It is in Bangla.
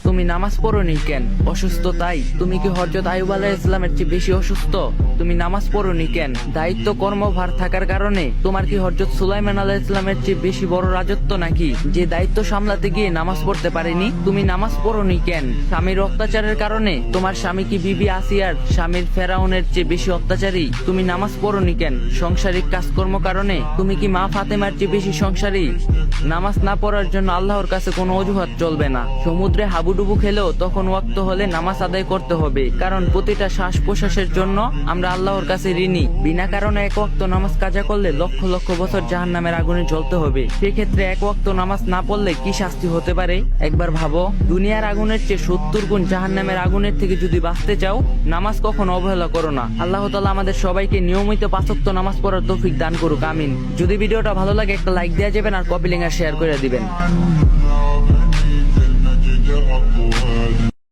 তুমি নামাজ পড়োনি কেন? অসুস্থ তাই? তুমি কি হযরত আইয়ুব আলাইহিস সালামের চেয়ে বেশি অসুস্থ? তুমি নামাজ পড়োনি কেন? দায়িত্ব কর্মভার থাকার কারণে? তোমার কি হযরত সুলাইমান আলাইহিস সালামের চেয়ে বেশি বড় রাজত্ব নাকি, যে দায়িত্ব সামলাতে গিয়ে নামাজ পড়তে পারেনি? তুমি নামাজ পড়োনি কেন? স্বামীর অত্যাচারের কারণে? তোমার স্বামী কি বিবি আসিয়ার স্বামীর ফেরাউনের চেয়ে বেশি অত্যাচারী? তুমি নামাজ পড়োনি কেন? সাংসারিক কাজকর্ম কারণে? তুমি কি মা ফাতেমার চেয়ে বেশি সংসারী? নামাজ না পড়ার জন্য আল্লাহর কাছে কোনো অজুহাত চলবে না। সমুদ্রে হাবুডুবু খেলেও তখন ওয়াক্ত হলে নামাজ আদায় করতে হবে, কারণ প্রতিটা শ্বাস প্রশ্বাসের জন্য আমরা আল্লাহর কাছে ঋণী। বিনা কারণে এক ওয়াক্ত নামাজ কাজা করলে লক্ষ লক্ষ বছর জাহান্নামের আগুনে জ্বলতে হবে। সেক্ষেত্রে এক ওয়াক্ত নামাজ না পড়লে কি শাস্তি হতে পারে একবার ভাবো। দুনিয়ার আগুনের চেয়ে 70 গুণ জাহান্নামের আগুনের থেকে যদি বাঁচতে চাও, নামাজ কখনো অবহেলা করো না। আল্লাহ তাআলা আমাদের সবাইকে নিয়মিত 5 ওয়াক্ত নামাজ পড়ার তৌফিক দান করুক, আমিন। যদি ভিডিওটা ভালো লাগে একটা লাইক দেওয়া যাবেন আর কপি লিংক আর শেয়ার করে দিবেন।